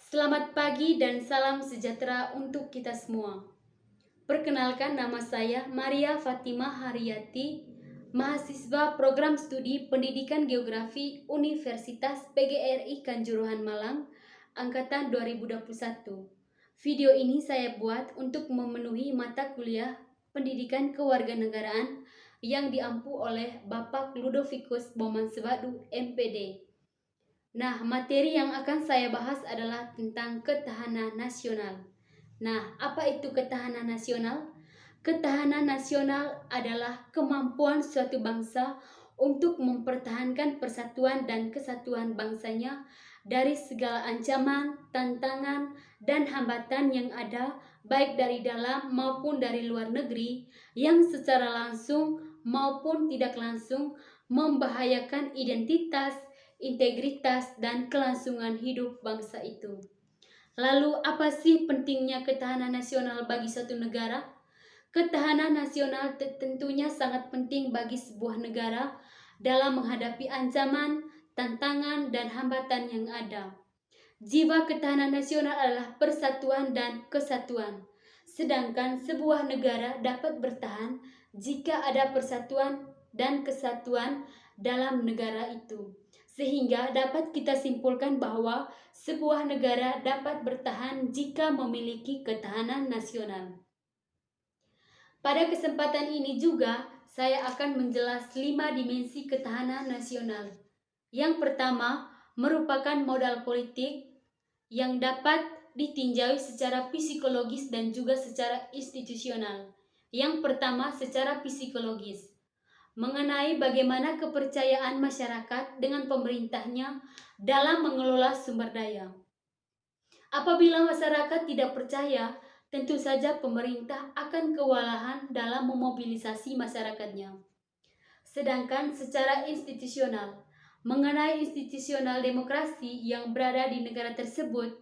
Selamat pagi dan salam sejahtera untuk kita semua. Perkenalkan, nama saya Maria Fatimah Haryati, mahasiswa program studi Pendidikan Geografi Universitas PGRI Kanjuruhan Malang, angkatan 2021. Video ini saya buat untuk memenuhi mata kuliah Pendidikan Kewarganegaraan yang diampu oleh Bapak Ludovicus Bomansewadu, MPD. Nah, materi yang akan saya bahas adalah tentang ketahanan nasional. Nah, apa itu ketahanan nasional? Ketahanan nasional adalah kemampuan suatu bangsa untuk mempertahankan persatuan dan kesatuan bangsanya dari segala ancaman, tantangan, dan hambatan yang ada, baik dari dalam maupun dari luar negeri, yang secara langsung maupun tidak langsung membahayakan identitas, integritas, dan kelangsungan hidup bangsa itu. Lalu, apa sih pentingnya ketahanan nasional bagi suatu negara? Ketahanan nasional tentunya sangat penting bagi sebuah negara dalam menghadapi ancaman, tantangan, dan hambatan yang ada. Jiwa ketahanan nasional adalah persatuan dan kesatuan. Sedangkan sebuah negara dapat bertahan jika ada persatuan dan kesatuan dalam negara itu. Sehingga dapat kita simpulkan bahwa sebuah negara dapat bertahan jika memiliki ketahanan nasional. Pada kesempatan ini juga saya akan menjelas 5 dimensi ketahanan nasional. Yang pertama merupakan modal politik yang dapat ditinjau secara psikologis dan juga secara institusional. Yang pertama secara psikologis, mengenai bagaimana kepercayaan masyarakat dengan pemerintahnya dalam mengelola sumber daya. Apabila masyarakat tidak percaya, tentu saja pemerintah akan kewalahan dalam memobilisasi masyarakatnya. Sedangkan secara institusional, mengenai institusional demokrasi yang berada di negara tersebut,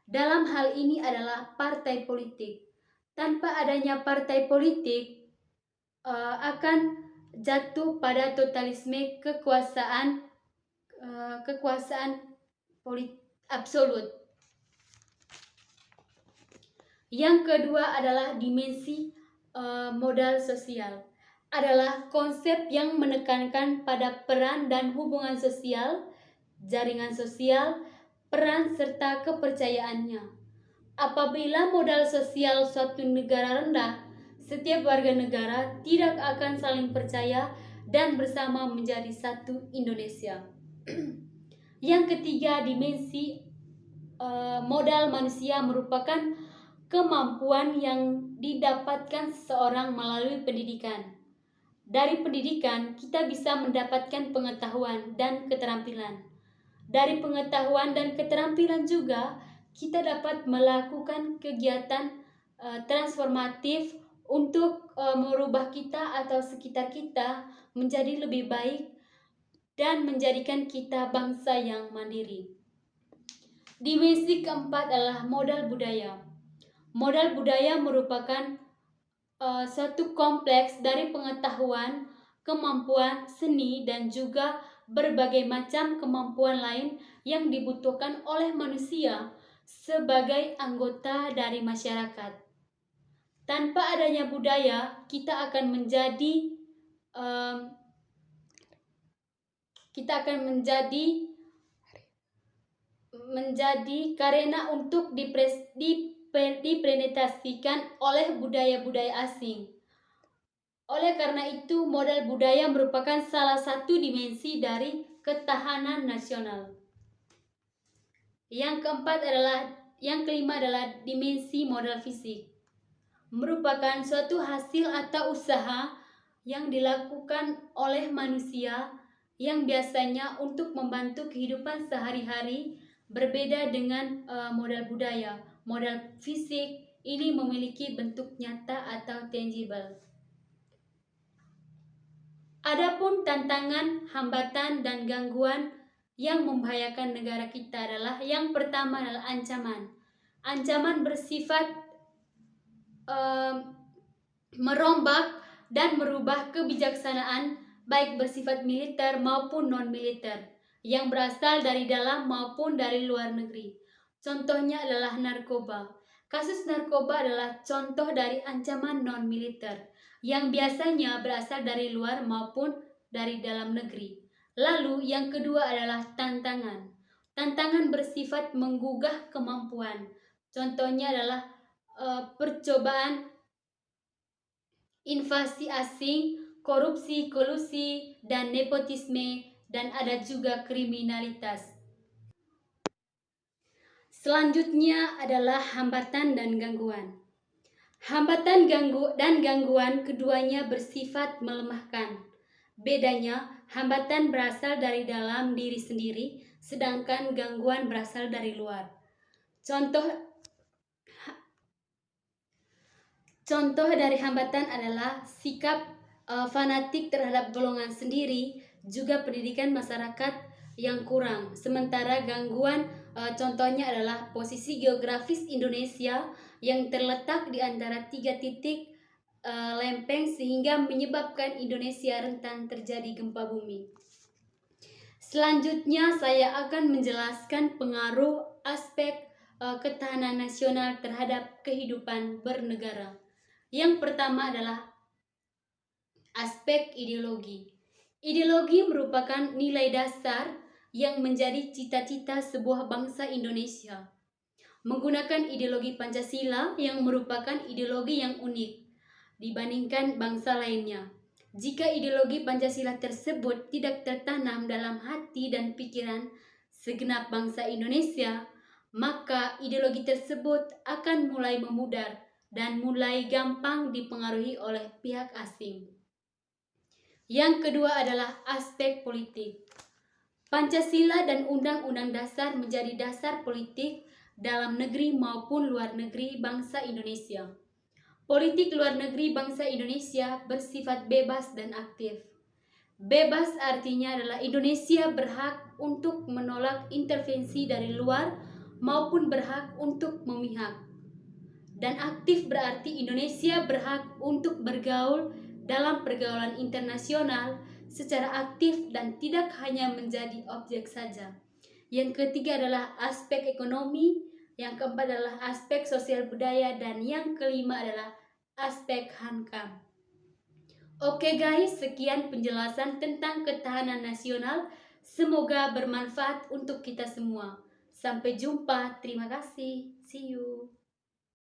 dalam hal ini adalah partai politik. Tanpa adanya partai politik, akan jatuh pada totalisme kekuasaan absolut. Yang kedua adalah dimensi modal sosial, adalah konsep yang menekankan pada peran dan hubungan sosial, jaringan sosial, peran serta kepercayaannya. Apabila modal sosial suatu negara rendah, setiap warga negara tidak akan saling percaya dan bersama menjadi satu Indonesia. Yang ketiga, dimensi modal manusia merupakan kemampuan yang didapatkan seseorang melalui pendidikan. Dari pendidikan, kita bisa mendapatkan pengetahuan dan keterampilan. Dari pengetahuan dan keterampilan juga, kita dapat melakukan kegiatan transformatif untuk merubah kita atau sekitar kita menjadi lebih baik dan menjadikan kita bangsa yang mandiri. Dimensi keempat adalah modal budaya. Modal budaya merupakan suatu kompleks dari pengetahuan, kemampuan, seni, dan juga berbagai macam kemampuan lain yang dibutuhkan oleh manusia sebagai anggota dari masyarakat. Tanpa adanya budaya, kita akan menjadi karena untuk dipenetrasikan oleh budaya-budaya asing. Oleh karena itu, modal budaya merupakan salah satu dimensi dari ketahanan nasional. Yang kelima adalah dimensi modal fisik. Merupakan suatu hasil atau usaha yang dilakukan oleh manusia yang biasanya untuk membantu kehidupan sehari-hari, berbeda dengan modal budaya. Modal fisik ini memiliki bentuk nyata atau tangible. Adapun tantangan, hambatan, dan gangguan yang membahayakan negara kita adalah yang pertama adalah ancaman. Ancaman bersifat merombak dan merubah kebijaksanaan baik bersifat militer maupun non-militer yang berasal dari dalam maupun dari luar negeri. Contohnya adalah narkoba. Kasus narkoba adalah contoh dari ancaman non-militer yang biasanya berasal dari luar maupun dari dalam negeri. Lalu yang kedua adalah tantangan. Tantangan bersifat menggugah kemampuan. Contohnya adalah percobaan invasi asing, korupsi, kolusi, dan nepotisme, dan ada juga kriminalitas. Selanjutnya adalah hambatan dan gangguan. Hambatan dan gangguan keduanya bersifat melemahkan. Bedanya, hambatan berasal dari dalam diri sendiri, sedangkan gangguan berasal dari luar. Contoh dari hambatan adalah sikap fanatik terhadap golongan sendiri, juga pendidikan masyarakat yang kurang. Sementara gangguan contohnya adalah posisi geografis Indonesia yang terletak di antara 3 titik lempeng sehingga menyebabkan Indonesia rentan terjadi gempa bumi. Selanjutnya saya akan menjelaskan pengaruh aspek ketahanan nasional terhadap kehidupan bernegara. Yang pertama adalah aspek ideologi. Ideologi merupakan nilai dasar yang menjadi cita-cita sebuah bangsa Indonesia. Menggunakan ideologi Pancasila yang merupakan ideologi yang unik dibandingkan bangsa lainnya. Jika ideologi Pancasila tersebut tidak tertanam dalam hati dan pikiran segenap bangsa Indonesia, maka ideologi tersebut akan mulai memudar dan mulai gampang dipengaruhi oleh pihak asing. Yang kedua adalah aspek politik. Pancasila dan Undang-Undang Dasar menjadi dasar politik dalam negeri maupun luar negeri bangsa Indonesia. Politik luar negeri bangsa Indonesia bersifat bebas dan aktif. Bebas artinya adalah Indonesia berhak untuk menolak intervensi dari luar maupun berhak untuk memihak. Dan aktif berarti Indonesia berhak untuk bergaul dalam pergaulan internasional secara aktif dan tidak hanya menjadi objek saja. Yang ketiga adalah aspek ekonomi, yang keempat adalah aspek sosial budaya, dan yang kelima adalah aspek hankam. Oke guys, sekian penjelasan tentang ketahanan nasional. Semoga bermanfaat untuk kita semua. Sampai jumpa, terima kasih, see you.